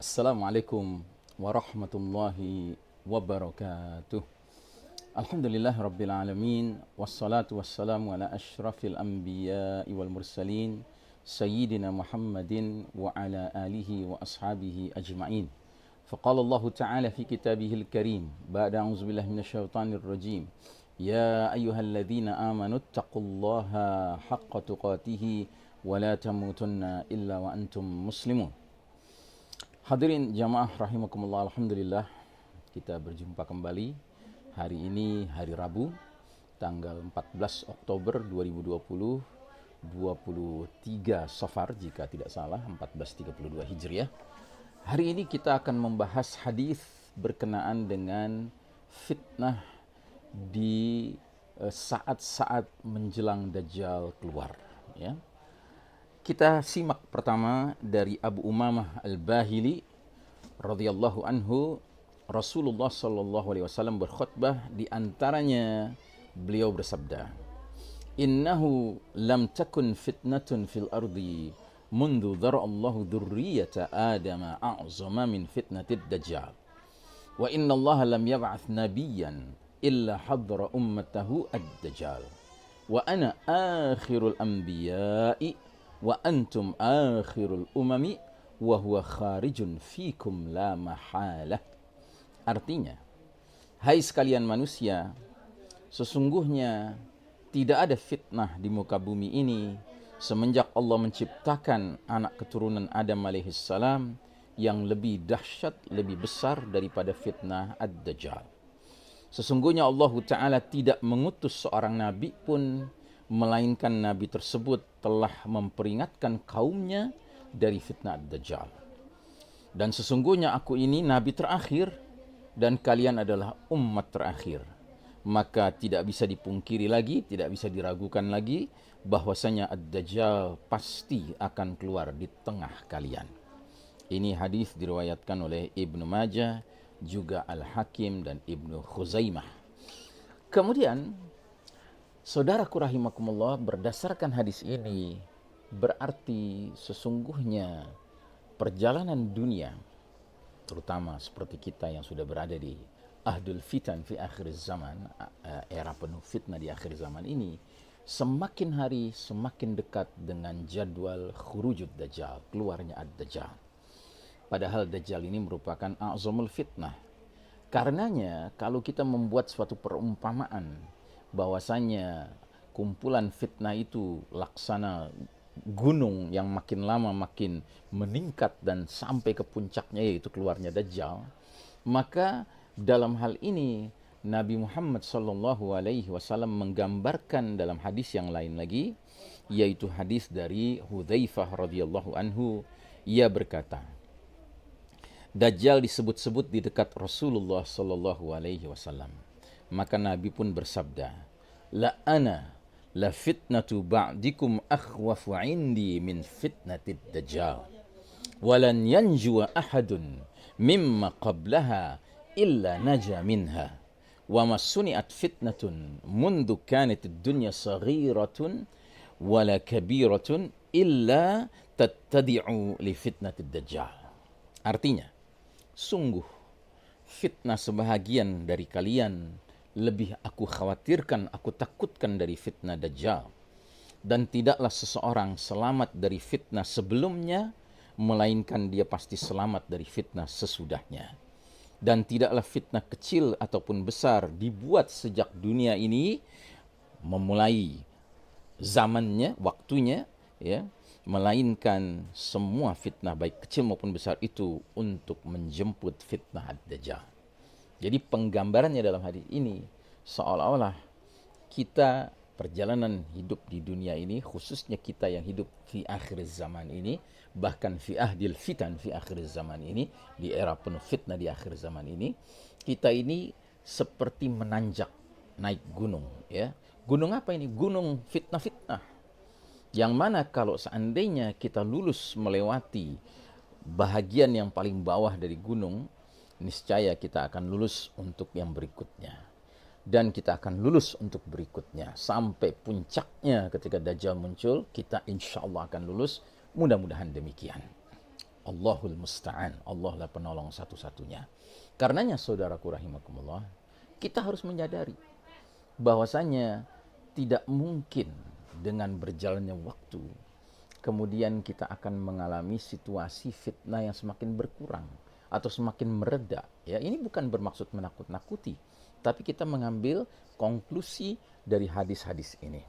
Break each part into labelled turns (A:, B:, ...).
A: Assalamualaikum warahmatullahi wabarakatuh. Alhamdulillah rabbil alamin wassalatu wassalamu ala asyrafil anbiya'i wal mursalin sayyidina Muhammadin wa ala alihi wa ashabihi ajma'in. Faqala Allah Ta'ala fi kitabihil karim ba'da a'udzu billahi minasyaitonir rajim. Ya ayyuhalladzina amanu taqullaha haqqa tuqatih wa la tamutunna illa wa antum muslimun. Hadirin jamaah rahimakumullah, alhamdulillah kita berjumpa kembali. Hari ini hari Rabu, tanggal 14 Oktober 2020, 23 Safar jika tidak salah, 1432 Hijriah. Hari ini kita akan membahas hadis berkenaan dengan fitnah di saat-saat menjelang Dajjal keluar, ya. Kita simak pertama dari Abu Umamah Al-Bahili radhiyallahu anhu. Rasulullah sallallahu alaihi wasallam berkhutbah, di antaranya beliau bersabda, "Innahu lam takun fitnatun fil ardi mundu dhara Allahu dzurriyyata Adam a'zama min fitnatid dajjal. Wa inna Allah lam yab'ath nabiyyan illa hadra ummatahu ad-dajjal. Wa ana akhirul anbiya'i wa antum akhirul umami wa huwa kharijun fikum la mahalah." Artinya, hai sekalian manusia, sesungguhnya tidak ada fitnah di muka bumi ini semenjak Allah menciptakan anak keturunan Adam alaihissalam yang lebih dahsyat, lebih besar daripada fitnah ad-dajjal. Sesungguhnya Allah Ta'ala tidak mengutus seorang nabi pun, melainkan nabi tersebut telah memperingatkan kaumnya dari fitnah ad-dajjal. Dan sesungguhnya aku ini nabi terakhir dan kalian adalah umat terakhir. Maka tidak bisa dipungkiri lagi, tidak bisa diragukan lagi bahwasanya ad-dajjal pasti akan keluar di tengah kalian. Ini hadis diriwayatkan oleh Ibnu Majah, juga Al-Hakim dan Ibnu Khuzaimah. Kemudian saudaraku rahimakumullah, berdasarkan hadis ini berarti sesungguhnya perjalanan dunia, terutama seperti kita yang sudah berada di ahdul fitan fi akhir zaman, era penuh fitnah di akhir zaman ini, semakin hari semakin dekat dengan jadwal khurujud dajjal, keluarnya ad-dajjal. Padahal dajjal ini merupakan a'zamul fitnah. Karenanya kalau kita membuat suatu perumpamaan bahwasanya kumpulan fitnah itu laksana gunung yang makin lama makin meningkat dan sampai ke puncaknya yaitu keluarnya Dajjal, maka dalam hal ini Nabi Muhammad sallallahu alaihi wasallam menggambarkan dalam hadis yang lain lagi, yaitu hadis dari Hudzaifah radhiyallahu anhu. Ia berkata, Dajjal disebut-sebut di dekat Rasulullah sallallahu alaihi wasallam. Maka Nabi pun bersabda, "La ana la fitnatu ba'dikum akhwafu 'indi min fitnatid dajjal. Walan yanjua ahadun mimma qablaha illa naja minha. Wa ma suni'at fitnatun mundu kanat ad-dunya saghiratun wala kabiratun illa tattadi'u li fitnatid dajjal." Artinya, sungguh fitnah sebahagian dari kalian lebih aku khawatirkan, aku takutkan dari fitnah Dajjal. Dan tidaklah seseorang selamat dari fitnah sebelumnya, melainkan dia pasti selamat dari fitnah sesudahnya. Dan tidaklah fitnah kecil ataupun besar dibuat sejak dunia ini memulai zamannya, waktunya, ya, melainkan semua fitnah baik kecil maupun besar itu untuk menjemput fitnah ad-dajjal. Jadi penggambarannya dalam hadis ini seolah-olah kita perjalanan hidup di dunia ini, khususnya kita yang hidup fi akhir zaman ini, bahkan fi ahdil fitan fi akhir zaman ini, di era penuh fitnah di akhir zaman ini, kita ini seperti menanjak naik gunung, ya. Gunung apa ini? Gunung fitnah-fitnah. Yang mana kalau seandainya kita lulus melewati bahagian yang paling bawah dari gunung, niscaya kita akan lulus untuk yang berikutnya. Dan kita akan lulus untuk berikutnya. Sampai puncaknya ketika Dajjal muncul, kita insya Allah akan lulus. Mudah-mudahan demikian. Allahul musta'an. Allah lah penolong satu-satunya. Karenanya saudaraku rahimakumullah, kita harus menyadari bahwasanya tidak mungkin dengan berjalannya waktu kemudian kita akan mengalami situasi fitnah yang semakin berkurang atau semakin mereda. Ya, ini bukan bermaksud menakut-nakuti, tapi kita mengambil konklusi dari hadis-hadis ini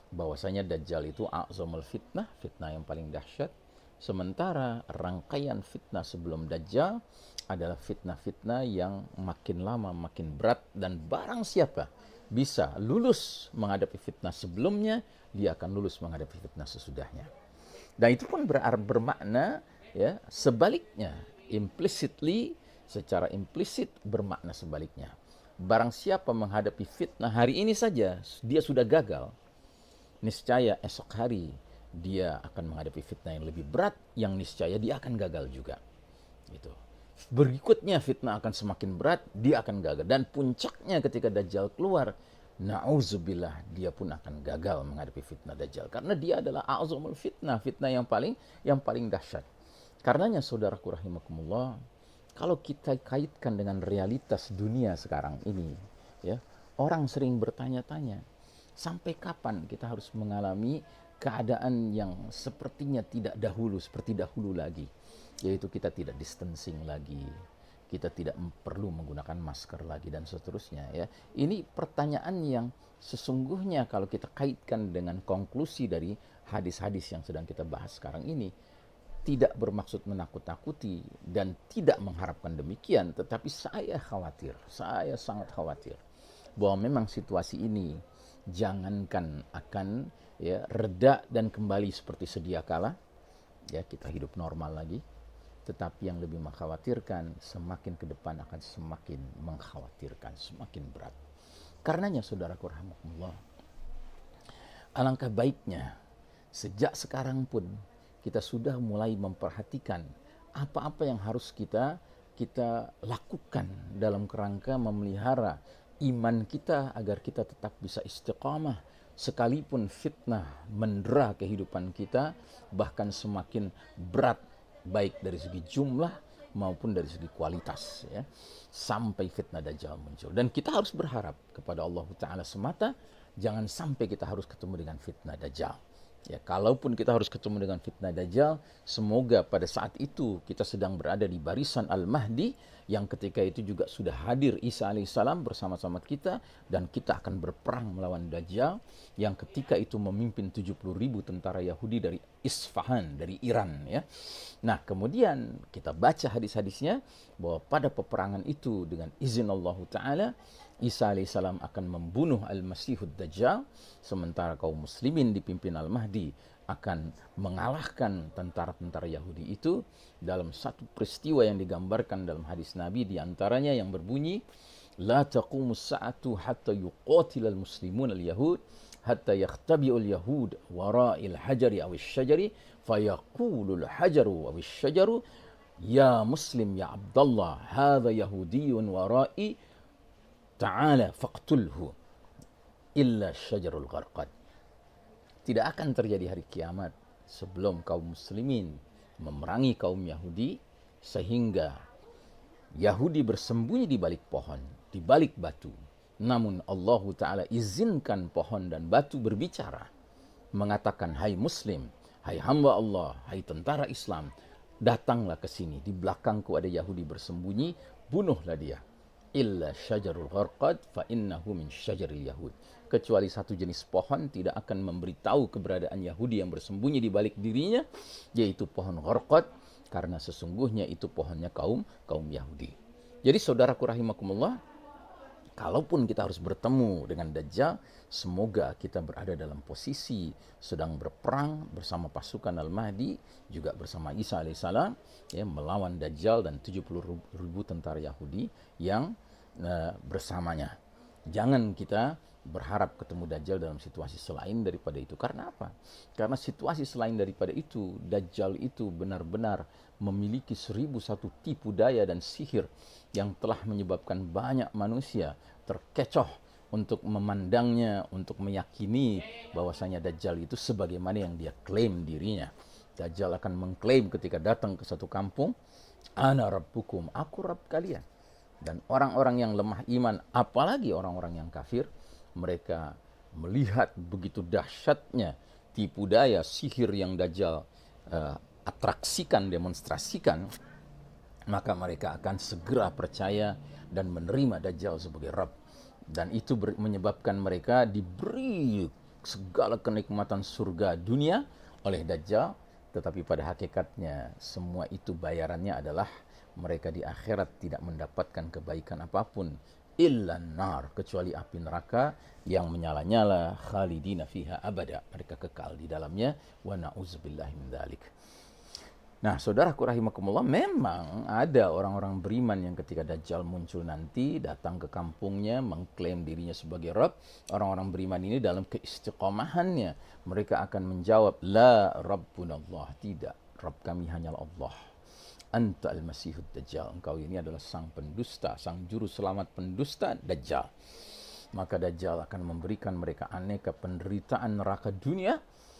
A: bahwasanya Dajjal itu a'zamul fitnah, fitnah yang paling dahsyat. Sementara rangkaian fitnah sebelum Dajjal adalah fitnah-fitnah yang makin lama makin berat, dan barang siapa bisa lulus menghadapi fitnah sebelumnya, dia akan lulus menghadapi fitnah sesudahnya. Dan itu pun bermakna ya sebaliknya, implicitly, secara implisit bermakna sebaliknya. Barang siapa menghadapi fitnah hari ini saja dia sudah gagal, niscaya esok hari dia akan menghadapi fitnah yang lebih berat, yang niscaya dia akan gagal juga. Gitu. Berikutnya fitnah akan semakin berat, dia akan gagal. Dan puncaknya ketika Dajjal keluar, na'udzubillah, dia pun akan gagal menghadapi fitnah Dajjal. Karena dia adalah a'zamul fitnah, fitnah yang paling dahsyat. Karenanya saudaraku rahimakumullah, kalau kita kaitkan dengan realitas dunia sekarang ini, ya, orang sering bertanya-tanya, sampai kapan kita harus mengalami keadaan yang sepertinya tidak seperti dahulu lagi, yaitu kita tidak distancing lagi, kita tidak perlu menggunakan masker lagi, dan seterusnya. Ya, ini pertanyaan yang sesungguhnya kalau kita kaitkan dengan konklusi dari hadis-hadis yang sedang kita bahas sekarang ini, tidak bermaksud menakut-nakuti dan tidak mengharapkan demikian, tetapi saya sangat khawatir bahwa memang situasi ini jangankan akan ya reda dan kembali seperti sedia kala, ya kita hidup normal lagi, tetapi yang lebih mengkhawatirkan semakin ke depan akan semakin mengkhawatirkan, semakin berat. Karenanya saudaraku rahimakumullah, alangkah baiknya sejak sekarang pun kita sudah mulai memperhatikan apa-apa yang harus kita lakukan dalam kerangka memelihara iman kita agar kita tetap bisa istiqamah sekalipun fitnah mendera kehidupan kita, bahkan semakin berat baik dari segi jumlah maupun dari segi kualitas, ya, sampai fitnah Dajjal muncul. Dan kita harus berharap kepada Allah Ta'ala semata, jangan sampai kita harus ketemu dengan fitnah Dajjal. Ya, kalaupun kita harus ketemu dengan fitnah Dajjal, semoga pada saat itu kita sedang berada di barisan Al-Mahdi, yang ketika itu juga sudah hadir Isa alaihissalam bersama-sama kita, dan kita akan berperang melawan Dajjal, yang ketika itu memimpin 70.000 tentara Yahudi dari Isfahan, dari Iran. Ya. Nah, kemudian kita baca hadis-hadisnya bahwa pada peperangan itu dengan izin Allah Ta'ala, Isa alaihissalam akan membunuh Al-Masihud Dajjal, sementara kaum muslimin dipimpin Al-Mahdi akan mengalahkan tentara-tentara Yahudi itu dalam satu peristiwa yang digambarkan dalam hadis Nabi, diantaranya yang berbunyi, La taqumus sa'atu hatta yuqatilal muslimun al-yahud hatta yakhtabi'ul yahud wara'il hajari awis syajari fayaqulul hajaru awis syajaru ya muslim ya Abdullah hadha yahudiyun wara'i ta'ala faqtulhu illa syajarul gharqad. Tidak akan terjadi hari kiamat sebelum kaum muslimin memerangi kaum Yahudi sehingga Yahudi bersembunyi di balik pohon, di balik batu. Namun Allah Ta'ala izinkan pohon dan batu berbicara, mengatakan, hai muslim, hai hamba Allah, hai tentara Islam, datanglah ke sini, di belakangku ada Yahudi bersembunyi, bunuhlah dia. Illa syajarul gharqad fa innahu min syajaril yahud. Kecuali satu jenis pohon tidak akan memberitahu keberadaan Yahudi yang bersembunyi di balik dirinya, yaitu pohon gharqad, karena sesungguhnya itu pohonnya kaum Yahudi. Jadi saudaraku rahimakumullah, kalaupun kita harus bertemu dengan Dajjal, semoga kita berada dalam posisi sedang berperang bersama pasukan Al-Mahdi, juga bersama Isa alaihissalam, ya, melawan Dajjal dan 70.000 tentara Yahudi yang bersamanya. Jangan kita berharap ketemu Dajjal dalam situasi selain daripada itu. Karena apa? Karena situasi selain daripada itu, Dajjal itu benar-benar memiliki 1001 tipu daya dan sihir yang telah menyebabkan banyak manusia terkecoh untuk memandangnya, untuk meyakini bahwasanya Dajjal itu sebagaimana yang dia klaim dirinya. Dajjal akan mengklaim ketika datang ke satu kampung, ana rabbukum, aku Rabb kalian. Dan orang-orang yang lemah iman, apalagi orang-orang yang kafir, mereka melihat begitu dahsyatnya tipu daya sihir yang Dajjal atraksikan, demonstrasikan, maka mereka akan segera percaya dan menerima Dajjal sebagai Rabb. Dan itu menyebabkan mereka diberi segala kenikmatan surga dunia oleh Dajjal, tetapi pada hakikatnya semua itu bayarannya adalah mereka di akhirat tidak mendapatkan kebaikan apapun, illa nar, kecuali api neraka yang menyala-nyala, khalidina fiha abada, mereka kekal di dalamnya, wa na'udzubillahi min dzalik. Nah, saudaraku rahimakumullah, memang ada orang-orang beriman yang ketika Dajjal muncul nanti datang ke kampungnya mengklaim dirinya sebagai Rabb. Orang-orang beriman ini dalam keistiqomahannya mereka akan menjawab, la rabbunallah, tidak, Rabb kami hanyalah Allah. Anta al-masihud Dajjal, engkau ini adalah sang pendusta, sang juru selamat pendusta Dajjal. Maka Dajjal akan memberikan mereka aneka penderitaan neraka dunia,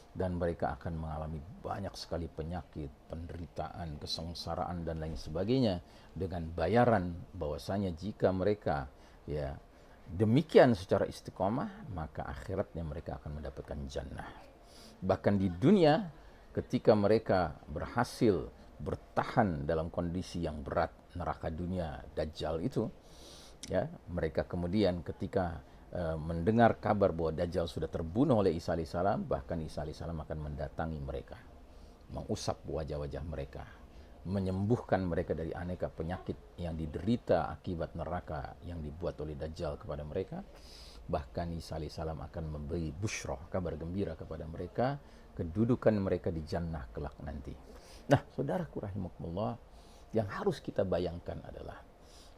A: dan mereka akan mengalami banyak sekali penyakit, penderitaan, kesengsaraan dan lain sebagainya, dengan bayaran bahwasanya jika mereka demikian secara istiqomah, maka akhiratnya mereka akan mendapatkan jannah. Bahkan di dunia ketika mereka berhasil bertahan dalam kondisi yang berat neraka dunia Dajjal itu, mereka kemudian ketika mendengar kabar bahwa Dajjal sudah terbunuh oleh Isa alaihissalam, bahkan Isa alaihissalam akan mendatangi mereka, mengusap wajah-wajah mereka, menyembuhkan mereka dari aneka penyakit yang diderita akibat neraka yang dibuat oleh Dajjal kepada mereka. Bahkan Isa alaihissalam akan memberi busyroh, kabar gembira kepada mereka, kedudukan mereka di jannah kelak nanti. Nah, saudaraku rahimakumullah, yang harus kita bayangkan adalah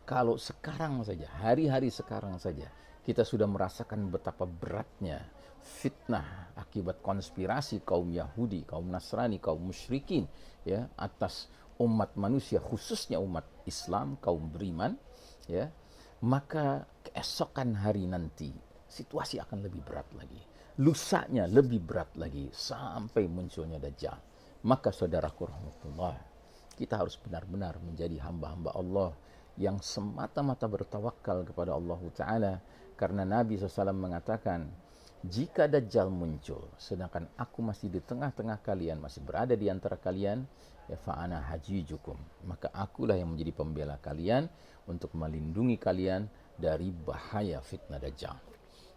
A: kalau sekarang saja, hari-hari sekarang saja, kita sudah merasakan betapa beratnya fitnah akibat konspirasi kaum Yahudi, kaum Nasrani, kaum musyrikin atas umat manusia, khususnya umat Islam, kaum beriman, maka keesokan hari nanti situasi akan lebih berat lagi. Lusanya lebih berat lagi sampai munculnya Dajjal. Maka saudaraku rahmatullah, kita harus benar-benar menjadi hamba-hamba Allah yang semata-mata bertawakal kepada Allah Ta'ala. Karena Nabi SAW mengatakan, jika Dajjal muncul sedangkan aku masih di tengah-tengah kalian, masih berada di antara kalian, fa'ana hajijukum, maka akulah yang menjadi pembela kalian untuk melindungi kalian dari bahaya fitnah Dajjal.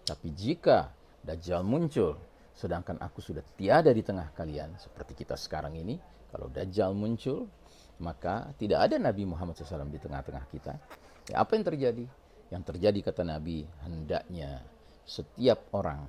A: Tapi jika Dajjal muncul sedangkan aku sudah tiada di tengah kalian, seperti kita sekarang ini, kalau Dajjal muncul, maka tidak ada Nabi Muhammad SAW di tengah-tengah kita. Apa yang terjadi? Yang terjadi, kata Nabi, hendaknya setiap orang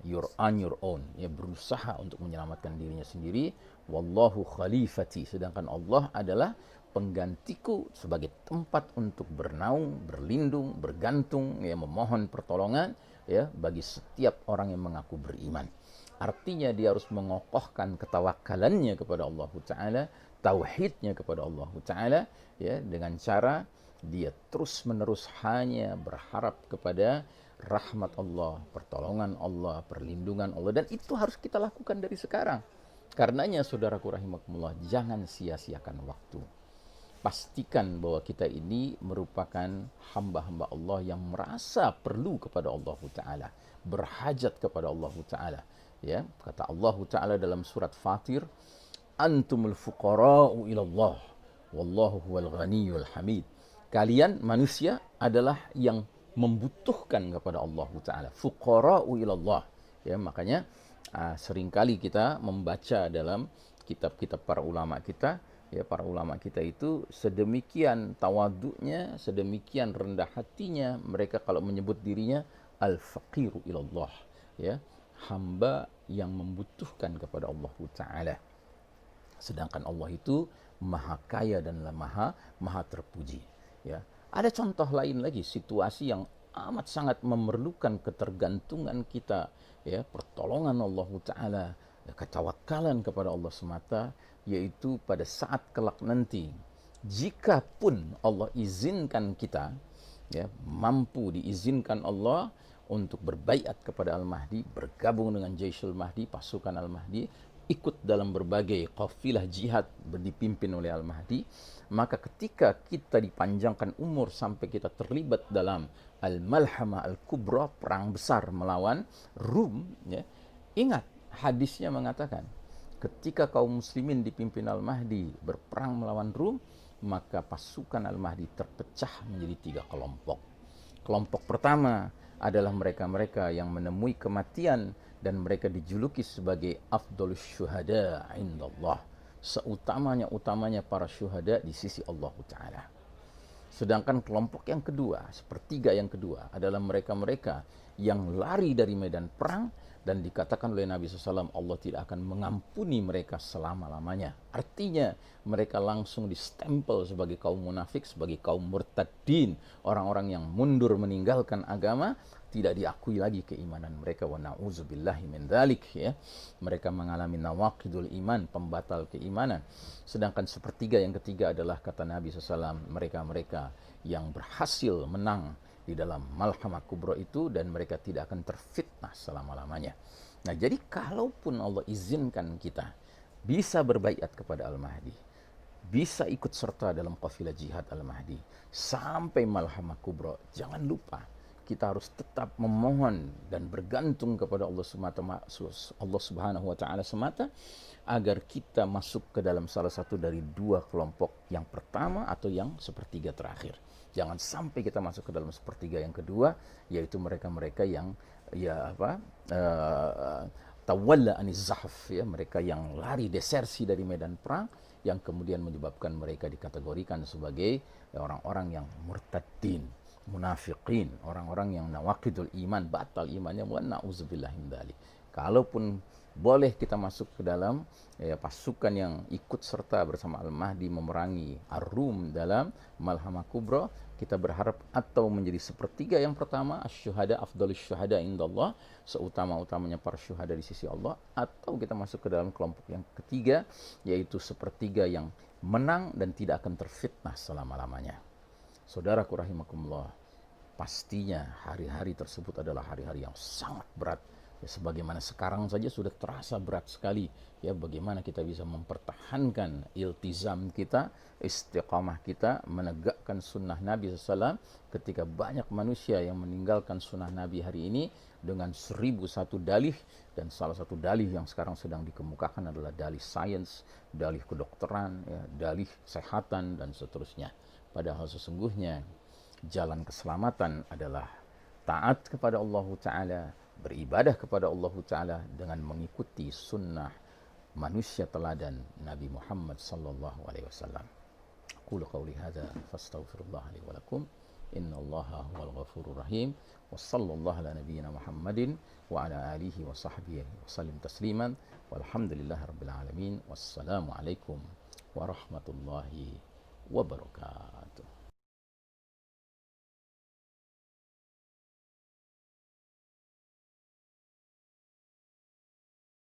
A: you're on your own, berusaha untuk menyelamatkan dirinya sendiri. Wallahu khalifati, sedangkan Allah adalah penggantiku sebagai tempat untuk bernaung, berlindung, bergantung, memohon pertolongan bagi setiap orang yang mengaku beriman. Artinya dia harus mengokohkan ketawakalannya kepada Allah Ta'ala, tauhidnya kepada Allah Ta'ala, dengan cara dia terus-menerus hanya berharap kepada rahmat Allah, pertolongan Allah, perlindungan Allah. Dan itu harus kita lakukan dari sekarang. Karenanya saudaraku rahimakumullah, jangan sia-siakan waktu. Pastikan bahwa kita ini merupakan hamba-hamba Allah yang merasa perlu kepada Allah Ta'ala, berhajat kepada Allah Ta'ala. Kata Allah Ta'ala dalam surat Fatir, antumul fuqara'u ilallah wallahu huwal ghaniyul hamid. Kalian manusia adalah yang membutuhkan kepada Allah Ta'ala. Fuqara'u ilallah. Makanya seringkali kita membaca dalam kitab-kitab para ulama kita, para ulama kita itu sedemikian tawaduknya, sedemikian rendah hatinya mereka kalau menyebut dirinya al-faqiru ilallah, hamba yang membutuhkan kepada Allah Ta'ala. Sedangkan Allah itu maha kaya dan maha terpuji. Ada contoh lain lagi, situasi yang amat sangat memerlukan ketergantungan kita, pertolongan Allah Ta'ala, ketawakalan kepada Allah semata, yaitu pada saat kelak nanti, jika pun Allah izinkan kita, mampu diizinkan Allah untuk berbaiat kepada Al-Mahdi, bergabung dengan Jaisul Mahdi, pasukan Al-Mahdi, ikut dalam berbagai qafilah jihad dipimpin oleh Al-Mahdi, maka ketika kita dipanjangkan umur sampai kita terlibat dalam Al-Malhamah Al-Kubra, perang besar melawan Rum, ya, ingat hadisnya mengatakan ketika kaum muslimin dipimpin Al-Mahdi berperang melawan Rum, maka pasukan Al-Mahdi terpecah menjadi 3 kelompok. Kelompok pertama adalah mereka-mereka yang menemui kematian dan mereka dijuluki sebagai afdalus syuhada indallah, seutamanya-utamanya para syuhada di sisi Allah Ta'ala. Sedangkan kelompok yang kedua, sepertiga yang kedua, adalah mereka-mereka yang lari dari medan perang dan dikatakan oleh Nabi SAW, Allah tidak akan mengampuni mereka selama-lamanya. Artinya mereka langsung distempel sebagai kaum munafik, sebagai kaum murtadin, orang-orang yang mundur meninggalkan agama, tidak diakui lagi keimanan mereka. Wa na'udzubillahi min dzalik, ya. Mereka mengalami nawaqidul iman, pembatal keimanan. Sedangkan sepertiga yang ketiga adalah kata Nabi SAW, mereka-mereka yang berhasil menang di dalam Malhamah Kubra itu dan mereka tidak akan terfitnah selama-lamanya. Nah, jadi kalaupun Allah izinkan kita bisa berbaiat kepada Al-Mahdi, bisa ikut serta dalam qafilah jihad Al-Mahdi sampai Malhamah Kubra, jangan lupa kita harus tetap memohon dan bergantung kepada Allah Subhanahu wa Ta'ala semata, agar kita masuk ke dalam salah satu dari 2 kelompok yang pertama atau yang sepertiga terakhir. Jangan sampai kita masuk ke dalam sepertiga yang kedua, yaitu mereka-mereka yang tawalla aniz zahf, ya, mereka yang lari desersi dari medan perang, yang kemudian menyebabkan mereka dikategorikan sebagai orang-orang yang murtadin, munafiqin, orang-orang yang nawaqidul iman, batal imannya, wa na'udzubillahi min dzalik. Kalaupun boleh kita masuk ke dalam pasukan yang ikut serta bersama Al-Mahdi memerangi Ar-Rum dalam Malhamah Kubra, kita berharap atau menjadi sepertiga yang pertama, asy-syuhada afdalus syuhada indallah, seutama-utamanya para syuhada di sisi Allah, atau kita masuk ke dalam kelompok yang ketiga, yaitu sepertiga yang menang dan tidak akan terfitnah selama-lamanya. Saudaraku rahimakumullah, pastinya hari-hari tersebut adalah hari-hari yang sangat berat. Ya, sebagaimana sekarang saja sudah terasa berat sekali. Ya, bagaimana kita bisa mempertahankan iltizam kita, istiqamah kita, menegakkan sunnah Nabi SAW ketika banyak manusia yang meninggalkan sunnah Nabi hari ini dengan 1001 dalih, dan salah satu dalih yang sekarang sedang dikemukakan adalah dalih sains, dalih kedokteran, ya, dalih kesehatan, dan seterusnya. Padahal sesungguhnya jalan keselamatan adalah taat kepada Allah Ta'ala, beribadah kepada Allah Ta'ala dengan mengikuti sunnah manusia teladan Nabi Muhammad sallallahu alaihi wasallam. Qulu qawli hadza fastaghfirullah li wa lakum. Innallaha huwal ghafurur rahim. Wa sallallahu ala nabiyyina Muhammadin wa ala alihi wa sahbihi wa sallim tasliman. Walhamdulillahi rabbil alamin. Wassalamu alaikum warahmatullahi wabarakatuh.